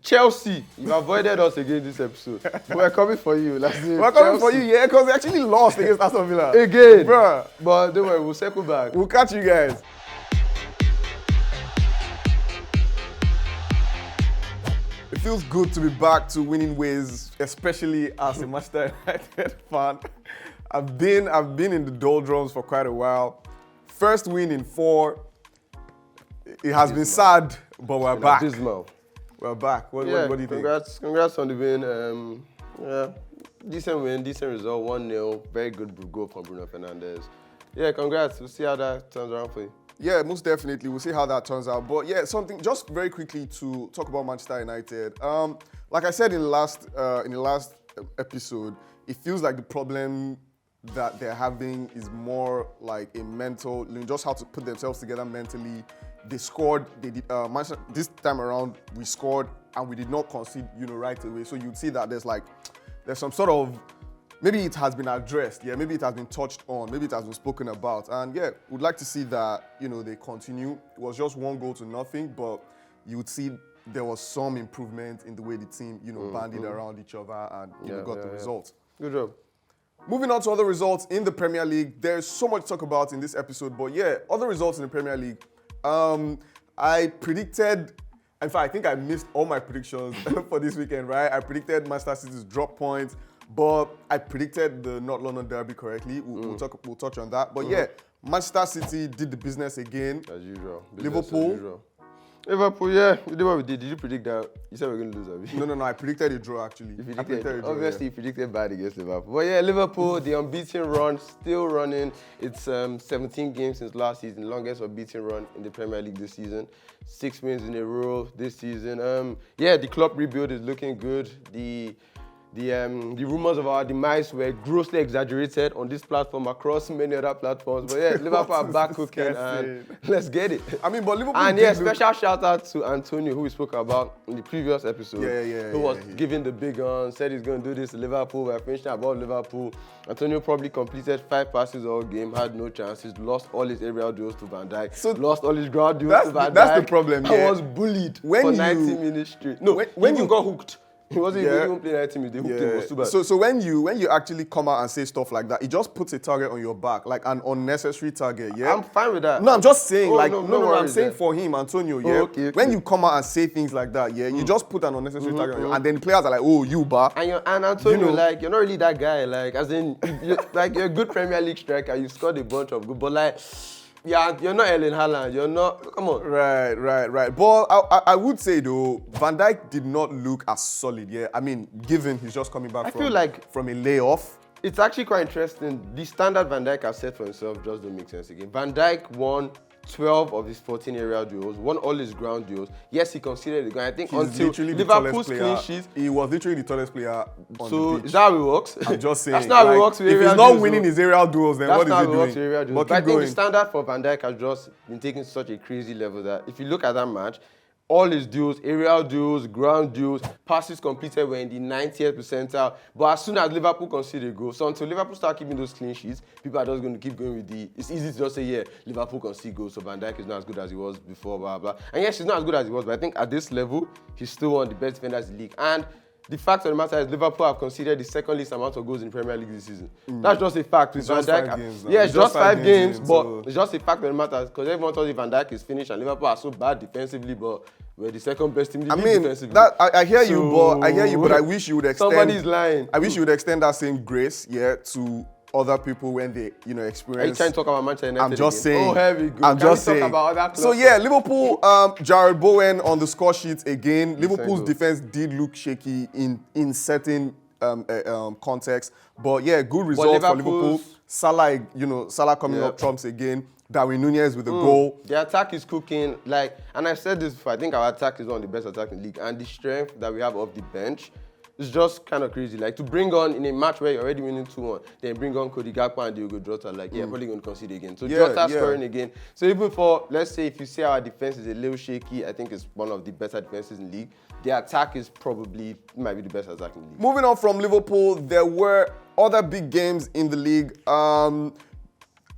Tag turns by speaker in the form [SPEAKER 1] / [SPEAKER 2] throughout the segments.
[SPEAKER 1] Chelsea, you've avoided us again this episode. We're coming for you.
[SPEAKER 2] We're coming for you, yeah, because they actually lost against Aston Villa.
[SPEAKER 1] Again.
[SPEAKER 2] Bruh.
[SPEAKER 1] But don't worry, we'll circle back.
[SPEAKER 2] We'll catch you guys. It feels good to be back to winning ways, especially as a Manchester United fan. I've been in the doldrums for quite a while. First win in 4. It has been sad, but we're back.
[SPEAKER 1] Abysmal.
[SPEAKER 2] We're back. What do you think?
[SPEAKER 1] Congrats on the win. Decent win, decent result, 1-0. Very good goal from Bruno Fernandes. Yeah, congrats. We'll see how that turns around for you.
[SPEAKER 2] Yeah, most definitely. We'll see how that turns out. But yeah, something just very quickly to talk about Manchester United. Like I said in the last episode, it feels like the problem that they're having is more like a mental, just how to put themselves together mentally. They scored. They did. This time around, we scored and we did not concede, right away. So you'd see that there's some sort of, maybe it has been addressed. Yeah, maybe it has been touched on. Maybe it has been spoken about. And yeah, we'd like to see that they continue. It was just 1-0, but you would see there was some improvement in the way the team banded around each other and got the results.
[SPEAKER 1] Good job.
[SPEAKER 2] Moving on to other results in the Premier League. There's so much to talk about in this episode, but yeah, other results in the Premier League. I predicted, in fact, I think I missed all my predictions for this weekend, right? I predicted Manchester City's drop points, but I predicted the North London derby correctly. We'll touch on that. But yeah, Manchester City did the business again.
[SPEAKER 1] As usual.
[SPEAKER 2] Liverpool.
[SPEAKER 1] Liverpool, yeah, we did what we did. Did you predict that? You said we were going to lose, Abi?
[SPEAKER 2] No, I predicted a draw, actually.
[SPEAKER 1] Obviously, you predicted bad against Liverpool. But yeah, Liverpool, the unbeaten run, still running. It's 17 games since last season, longest unbeaten run in the Premier League this season. 6 wins in a row this season. Yeah, the club rebuild is looking good. The rumors of our demise were grossly exaggerated on this platform across many other platforms. But yeah, Liverpool are back cooking and let's get it.
[SPEAKER 2] I mean, but Liverpool.
[SPEAKER 1] And yeah, special shout out to Antonio, who we spoke about in the previous episode. Who was giving the big gun, said he's going to do this to Liverpool. We're finishing about Liverpool. Antonio probably completed 5 passes all game, had no chances, lost all his aerial duels to Van Dijk, lost all his ground duels to Van Dijk.
[SPEAKER 2] That's the problem.
[SPEAKER 1] I was bullied for 90 minutes straight. No, when you got hooked. He wasn't even playing that team. They hooked him. It was too bad.
[SPEAKER 2] So when you actually come out and say stuff like that, it just puts a target on your back, like an unnecessary target. Yeah,
[SPEAKER 1] I'm fine with that.
[SPEAKER 2] No, I'm just saying, I'm saying for him, Antonio. Yeah,
[SPEAKER 1] okay.
[SPEAKER 2] When you come out and say things like that, yeah, you just put an unnecessary target on you, and then the players are like, oh, you bar.
[SPEAKER 1] And Antonio, like, you're not really that guy. Like, as in, you're a good Premier League striker. You scored a bunch of good, but like. Yeah, you're not Erling Haaland. You're not. Come on.
[SPEAKER 2] Right. But I would say though, Van Dijk did not look as solid. Yeah, I mean, given he's just coming back from a layoff.
[SPEAKER 1] It's actually quite interesting. The standard Van Dijk has set for himself just don't make sense again. Van Dijk won 12 of his 14 aerial duels, won all his ground duels. Yes, he conceded the goal. I think until Liverpool's clean sheet,
[SPEAKER 2] he was literally the tallest player on the pitch.
[SPEAKER 1] Is that how it works?
[SPEAKER 2] I'm just saying.
[SPEAKER 1] That's not how it works with
[SPEAKER 2] if
[SPEAKER 1] aerial
[SPEAKER 2] he's not
[SPEAKER 1] duels,
[SPEAKER 2] winning his aerial duels, then what is he doing?
[SPEAKER 1] But I think the standard for Van Dijk has just been taken to such a crazy level that if you look at that match, all his duels, aerial duels, ground duels, passes completed were in the 90th percentile. But as soon as Liverpool conceded a goal, so until Liverpool start keeping those clean sheets, people are just going to keep going with it's easy to just say, yeah, Liverpool concede goals, so Van Dijk is not as good as he was before, blah, blah. And yes, he's not as good as he was, but I think at this level, he's still one of the best defenders in the league. And the fact of the matter is Liverpool have conceded the second least amount of goals in the Premier League this season. That's just a fact. With Van Dijk, it's just 5 games, but it's just a fact of the matter because everyone thought Van Dijk is finished and Liverpool are so bad defensively, but we're the second best team in the league defensively.
[SPEAKER 2] I hear you, but I wish you would extend.
[SPEAKER 1] Somebody's lying.
[SPEAKER 2] I wish you would extend that same grace, to other people when they, experience.
[SPEAKER 1] Are you trying to talk about Manchester United?
[SPEAKER 2] I'm just
[SPEAKER 1] again?
[SPEAKER 2] saying.
[SPEAKER 1] Oh, here we go.
[SPEAKER 2] I'm just saying.
[SPEAKER 1] Talk about other clubs?
[SPEAKER 2] So yeah, Liverpool, Jared Bowen on the score sheet again. Liverpool's defense did look shaky in certain contexts, but yeah, good result for Liverpool. Salah coming up trumps again. Darwin Núñez with a goal.
[SPEAKER 1] The attack is cooking. And I've said this before, I think our attack is one of the best attacks in the league. And the strength that we have off the bench is just kind of crazy. Like, to bring on in a match where you're already winning 2-1, then bring on Cody Gakpo and Diogo Jota, probably going to concede again. So Jota scoring again. So even for, let's say, if you say our defense is a little shaky, I think it's one of the better defenses in the league. The attack is might be the best attack in the league.
[SPEAKER 2] Moving on from Liverpool, there were other big games in the league.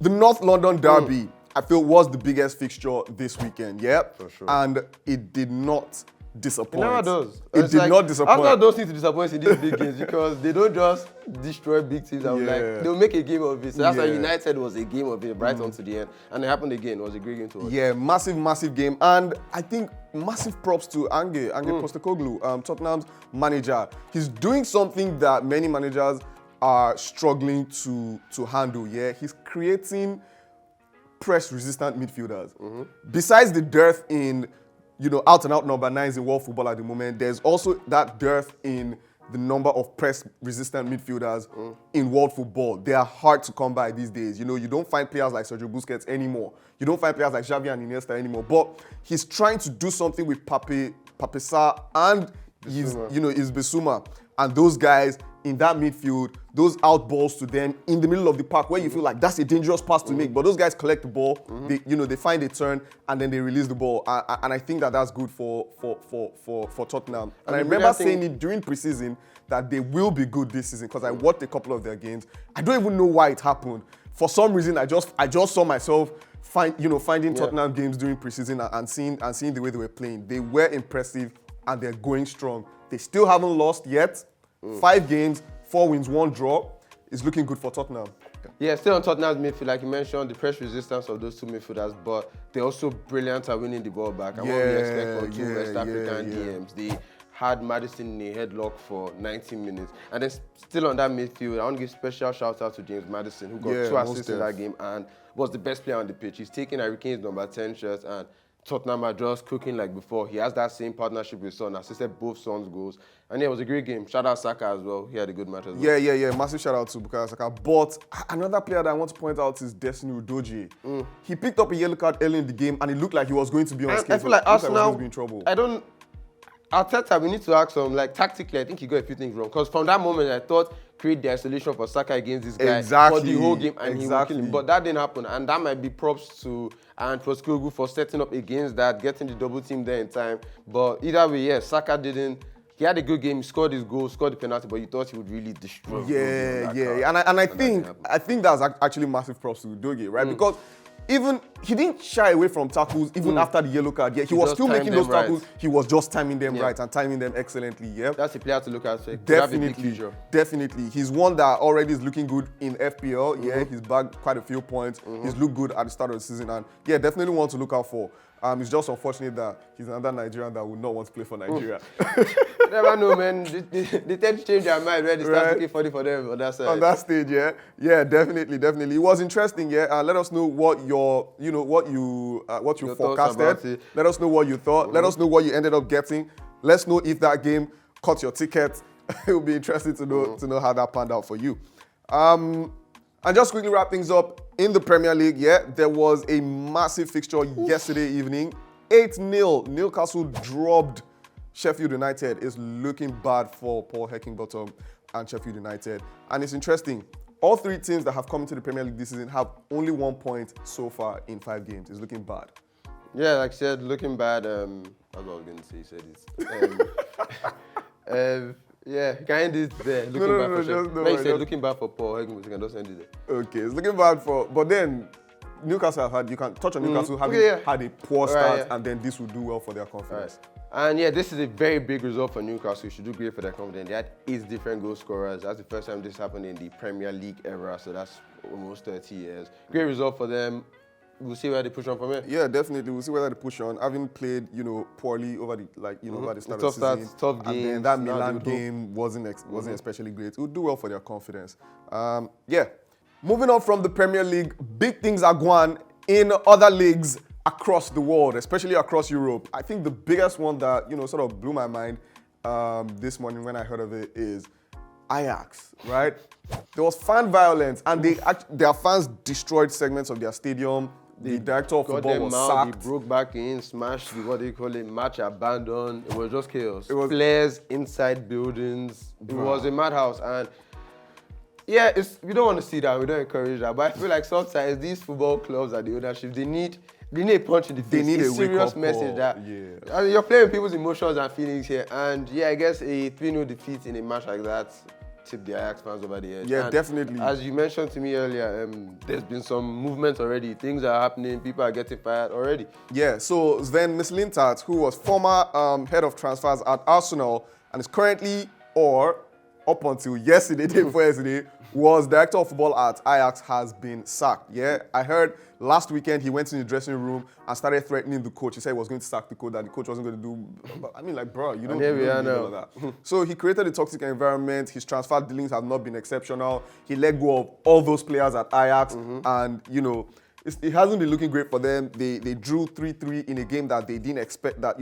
[SPEAKER 2] The North London derby, I feel, was the biggest fixture this weekend,
[SPEAKER 1] For sure.
[SPEAKER 2] And it did not disappoint.
[SPEAKER 1] It never does.
[SPEAKER 2] It
[SPEAKER 1] It's
[SPEAKER 2] did
[SPEAKER 1] like,
[SPEAKER 2] not disappoint.
[SPEAKER 1] Arsenal don't seem to disappoint in these big games because they don't just destroy big teams.
[SPEAKER 2] Yeah.
[SPEAKER 1] Like they'll make a game of it. So that's why
[SPEAKER 2] Yeah.
[SPEAKER 1] United was a game of it right on to the end, and it happened again. It was a great game to watch.
[SPEAKER 2] Yeah, massive game. And I think massive props to Ange Postecoglou, Tottenham's manager. He's doing something that many managers are struggling to handle. Yeah, he's creating press-resistant midfielders. Besides the dearth in, out-and-out number 9s in world football at the moment, there's also that dearth in the number of press-resistant midfielders in world football. They are hard to come by these days. You don't find players like Sergio Busquets anymore. You don't find players like Xavi and Iniesta anymore. But he's trying to do something with Pape Sarr and his Bissouma. And those guys in that midfield, those out balls to them in the middle of the park where you feel like that's a dangerous pass to make, but those guys collect the ball, they find a turn and then they release the ball, and I think that's good for Tottenham. And I remember saying it during preseason that they will be good this season because I watched a couple of their games. I don't even know why it happened. For some reason, I just saw myself finding Tottenham games during preseason and seeing the way they were playing. They were impressive and they're going strong. They still haven't lost yet. 5 games, 4 wins, 1 draw. It's looking good for Tottenham.
[SPEAKER 1] Yeah, still on Tottenham's midfield, like you mentioned, the press resistance of those two midfielders, but they're also brilliant at winning the ball back. And what we expect from two West African DMs. They had Maddison in a headlock for 90 minutes. And then still on that midfield, I want to give special shout out to James Maddison, who got 2 assists in that game and was the best player on the pitch. He's taking Harry Kane's number 10 shirts, and Tottenham are just cooking like before. He has that same partnership with Son, assisted both Son's goals. And yeah, it was a great game. Shout out Saka as well. He had a good match as well.
[SPEAKER 2] Yeah. Massive shout out to Bukayo Saka. But another player that I want to point out is Destiny Udogie. He picked up a yellow card early in the game and it looked like he was going to be on skate.
[SPEAKER 1] I feel like Arsenal,
[SPEAKER 2] be in trouble.
[SPEAKER 1] Arteta, we need to ask him, like tactically, I think he got a few things wrong. Because from that moment, I thought create the isolation for Saka against this guy for the whole game and he will kill him. But that didn't happen. And that might be props to Postecoglou for setting up against that, getting the double team there in time. But either way, yes, Saka didn't. He had a good game. He scored his goal, scored the penalty, but you thought he would really destroy.
[SPEAKER 2] Yeah. And I think that's actually massive props to Udogie, right? Because even he didn't shy away from tackles even after the yellow card. Yeah, he was still making those tackles. He was just timing them right and timing them excellently. Yeah,
[SPEAKER 1] that's a player to look at. So
[SPEAKER 2] definitely. He's one that already is looking good in FPL. Yeah, he's bagged quite a few points. He's looked good at the start of the season, and yeah, definitely one to look out for. It's just unfortunate that he's another Nigerian that would not want to play for Nigeria.
[SPEAKER 1] Never know, man. They tend to change their mind when they start looking funny for them on that side.
[SPEAKER 2] On that stage, yeah. Yeah, definitely. It was interesting, yeah. Let us know what you forecasted. Let us know what you thought. Let us know what you ended up getting. Let's know if that game caught your ticket. It will be interesting to know how that panned out for you. And just quickly wrap things up, in the Premier League, there was a massive fixture yesterday evening. 8-0, Newcastle dropped Sheffield United. It's looking bad for Paul Heckingbottom and Sheffield United. And it's interesting, all 3 teams that have come into the Premier League this season have only 1 point so far in 5 games. It's looking bad.
[SPEAKER 1] Yeah, like I said, looking bad. That's what I was going to say. You said it. Yeah, you can end it there. Looking bad for Paul Heckingbottom. You can just end it there.
[SPEAKER 2] Okay, it's looking bad but then Newcastle you can touch on Newcastle having had a poor start, and then this will do well for their confidence.
[SPEAKER 1] And yeah, this is a very big result for Newcastle. You should do great for their confidence. They had 8 different goal scorers. That's the first time this happened in the Premier League era, so that's almost 30 years. Great result for them. We'll see where they push on from here.
[SPEAKER 2] Yeah, definitely. We'll see whether they push on. Having played, poorly over the over the start of the season,
[SPEAKER 1] tough games,
[SPEAKER 2] and then that Milan game wasn't especially great. It would do well for their confidence. Moving on from the Premier League, big things are going in other leagues across the world, especially across Europe. I think the biggest one that sort of blew my mind this morning when I heard of it is Ajax, right? There was fan violence, and their fans destroyed segments of their stadium. The director of football was sacked.
[SPEAKER 1] They broke back in, smashed the, match abandoned. It was just chaos. It was flares inside buildings. It was a madhouse. And yeah, we don't want to see that. We don't encourage that. But I feel like sometimes these football clubs and the ownership, they need a punch in the face.
[SPEAKER 2] They need a
[SPEAKER 1] serious message that I mean, you're playing with people's emotions and feelings here. And yeah, I guess a 3-0 defeat in a match like that, tip the Ajax fans over the edge.
[SPEAKER 2] Yeah,
[SPEAKER 1] And
[SPEAKER 2] definitely.
[SPEAKER 1] as you mentioned to me earlier, there's been some movement already. Things are happening. People are getting fired already.
[SPEAKER 2] Yeah, so Sven Mislintat, who was former head of transfers at Arsenal and is currently, or up until yesterday, day before yesterday, was director of football at Ajax, has been sacked. Yeah, I heard last weekend he went in the dressing room and started threatening the coach. He said he was going to sack the coach, that the coach wasn't going to do. But I mean, like, bro, you don't
[SPEAKER 1] here we
[SPEAKER 2] do
[SPEAKER 1] are
[SPEAKER 2] all
[SPEAKER 1] now.
[SPEAKER 2] of that. So he created a toxic environment. His transfer dealings have not been exceptional. He let go of all those players at Ajax, and you know, it hasn't been looking great for them. They drew 3-3 in a game that they didn't expect, that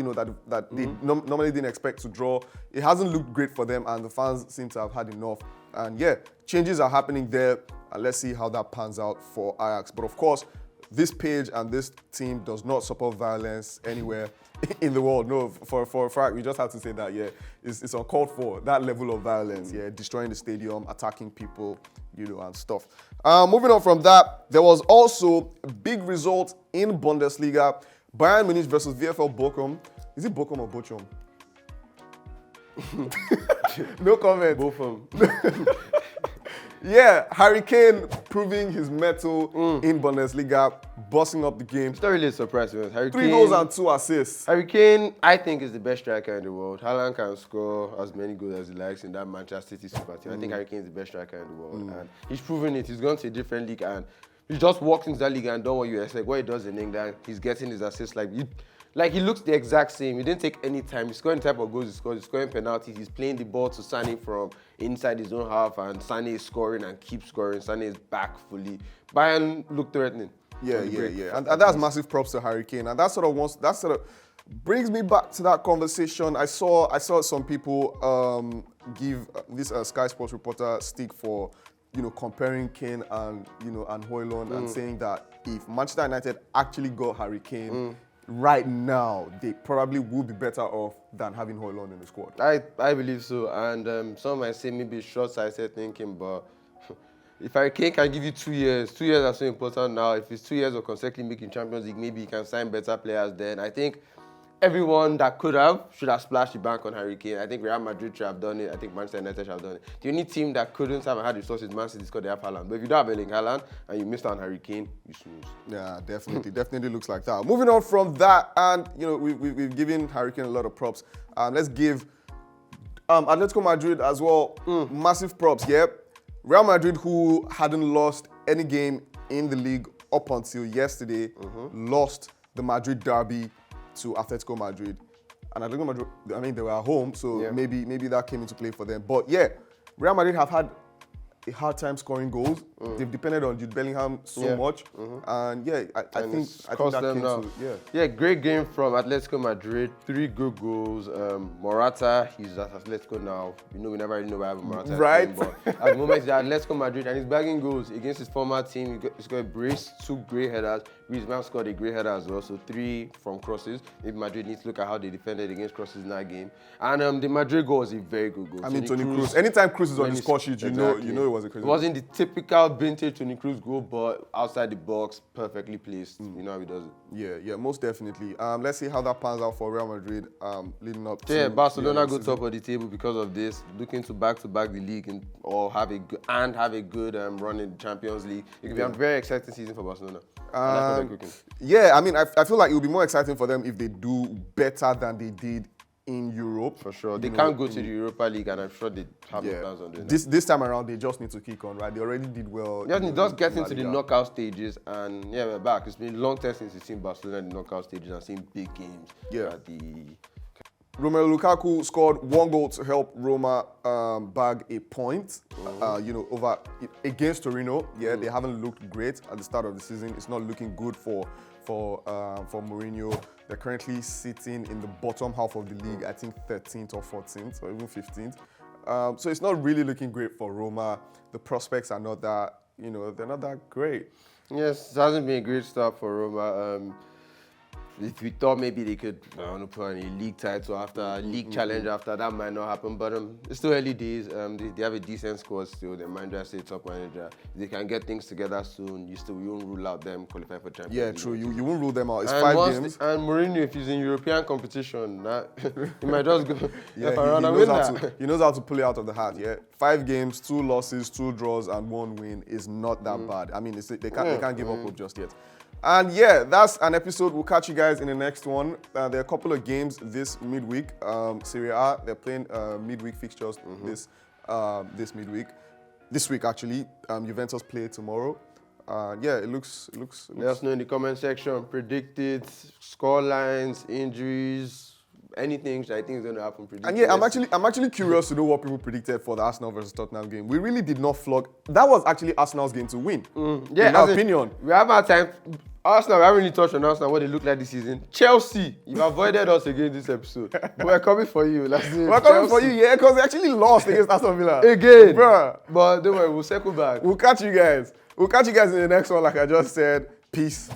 [SPEAKER 2] they normally didn't expect to draw. It hasn't looked great for them, and the fans seem to have had enough. And yeah, changes are happening there, and let's see how that pans out for Ajax. But of course, this page and this team does not support violence anywhere in the world. No, for a fact, we just have to say that, yeah, it's uncalled for, that level of violence, yeah, destroying the stadium, attacking people, you know, and stuff. Moving on from that, there was also a big result in Bundesliga. Bayern Munich versus VfL Bochum. Is it Bochum or Bochum? No comment.
[SPEAKER 1] Both of them.
[SPEAKER 2] Yeah, Harry Kane proving his mettle in Bundesliga, bossing up the game.
[SPEAKER 1] It's not really a surprise to us. Harry
[SPEAKER 2] 3
[SPEAKER 1] Kane,
[SPEAKER 2] goals and 2 assists.
[SPEAKER 1] Harry Kane, I think, is the best striker in the world. Haaland can score as many goals as he likes in that Manchester City super team. I think Harry Kane is the best striker in the world. And he's proven it. He's gone to a different league and he just walks into that league and done what you expect. What he does in England, he's getting his assists like he looks the exact same. He didn't take any time. He's scoring the type of goals he scores. He's scoring penalties. He's playing the ball to Sané from inside his own half, and Sané is scoring and keeps scoring. Sané is back fully. Bayern look threatening.
[SPEAKER 2] Yeah. And that's massive props to Harry Kane. And that sort of brings me back to that conversation. I saw some people give this Sky Sports reporter stick for, you know, comparing Kane and, you know, and Højlund and saying that if Manchester United actually got Harry Kane right now, they probably would be better off than having Højlund in the squad.
[SPEAKER 1] I believe so. And some might say maybe short-sighted thinking, but if Harry Kane can give you 2 years, 2 years are so important now. If it's 2 years of consecutively making Champions League, maybe he can sign better players then. I think everyone that should have splashed the bank on Harry Kane. I think Real Madrid should have done it. I think Manchester United should have done it. The only team that couldn't have had resources, Man City, is because they have Haaland. But if you don't have Erling Haaland and you missed out on Harry Kane, you snooze.
[SPEAKER 2] Yeah, definitely looks like that. Moving on from that, and you know, we've given Harry Kane a lot of props. Let's give Atletico Madrid as well massive props. Yeah, Real Madrid, who hadn't lost any game in the league up until yesterday, lost the Madrid derby to Atletico Madrid. And Atletico Madrid, I mean, they were at home, so maybe that came into play for them. But yeah, Real Madrid have had a hard time scoring goals. They've depended on Jude Bellingham so much. And yeah, I think that came to,
[SPEAKER 1] Yeah, great game from Atletico Madrid. 3 good goals. Morata, he's at Atletico now. You know, we never really know where Morata is
[SPEAKER 2] right?
[SPEAKER 1] playing, but at the moment he's at Atletico Madrid and he's bagging goals against his former team. He's got a brace, 2 great headers. Griezmann scored a great header as well, so 3 from crosses. Maybe Madrid needs to look at how they defended against crosses in that game. And the Madrid goal was a very good goal.
[SPEAKER 2] I mean, Toni Kroos. Anytime Kroos is on the score sheet, you know it was a crazy.
[SPEAKER 1] It wasn't the typical vintage Toni Kroos goal, but outside the box, perfectly placed. You know how he does it.
[SPEAKER 2] Yeah, most definitely. Let's see how that pans out for Real Madrid leading up to...
[SPEAKER 1] Yeah, Barcelona go top of the table because of this, looking to back-to-back the league or have a good run in the Champions League. It could be a very exciting season for Barcelona.
[SPEAKER 2] Yeah, I mean, I feel like it would be more exciting for them if they do better than they did in Europe.
[SPEAKER 1] For sure. They can't go to the Europa League, and I'm sure they have no plans on doing that.
[SPEAKER 2] This time around, they just need to kick on, right? They already did well.
[SPEAKER 1] Just get into the knockout stages, and yeah, we're back. It's been a long time since we've seen Barcelona in the knockout stages and seen big games.
[SPEAKER 2] Yeah.
[SPEAKER 1] At the...
[SPEAKER 2] Romelu Lukaku scored 1 goal to help Roma bag a point, over against Torino. Yeah, they haven't looked great at the start of the season. It's not looking good for Mourinho. They're currently sitting in the bottom half of the league, I think 13th or 14th or even 15th. So it's not really looking great for Roma. The prospects are not that, they're not that great.
[SPEAKER 1] Yes, it hasn't been a great start for Roma. if we thought maybe they could, I don't know, put on a league title after a league challenge after, that might not happen. But it's still early days. They have a decent squad still. The manager is a top manager. If they can get things together soon, you won't rule out them qualifying for Champions League.
[SPEAKER 2] Yeah, true. You won't rule them out. It's
[SPEAKER 1] And
[SPEAKER 2] 5 games.
[SPEAKER 1] And Mourinho, if he's in European competition, he might just go
[SPEAKER 2] Yeah,
[SPEAKER 1] around
[SPEAKER 2] he
[SPEAKER 1] and
[SPEAKER 2] knows
[SPEAKER 1] win
[SPEAKER 2] how
[SPEAKER 1] that.
[SPEAKER 2] he knows how to pull it out of the hat. Yeah, 5 games, 2 losses, 2 draws, and 1 win is not that bad. I mean, they can't give up hope just yet. And yeah, that's an episode. We'll catch you guys in the next one. There are a couple of games this midweek. Serie A, they're playing midweek fixtures this midweek. This week actually, Juventus play tomorrow. Yeah, it looks.
[SPEAKER 1] Let us know in the comment section. Predicted score lines, injuries, anything I think is going to happen. Predict.
[SPEAKER 2] And yeah, I'm actually curious to know what people predicted for the Arsenal versus Tottenham game. We really did not flog. That was actually Arsenal's game to win.
[SPEAKER 1] Yeah,
[SPEAKER 2] in my opinion.
[SPEAKER 1] We have our time. Arsenal, we haven't really touched on Arsenal, what they look like this season. Chelsea, you've avoided us again this episode. We're coming for you.
[SPEAKER 2] We're coming for you, yeah, because they actually lost against Aston Villa.
[SPEAKER 1] Again.
[SPEAKER 2] Bruh.
[SPEAKER 1] But don't worry, we'll circle back.
[SPEAKER 2] We'll catch you guys. We'll catch you guys in the next one, like I just said. Peace.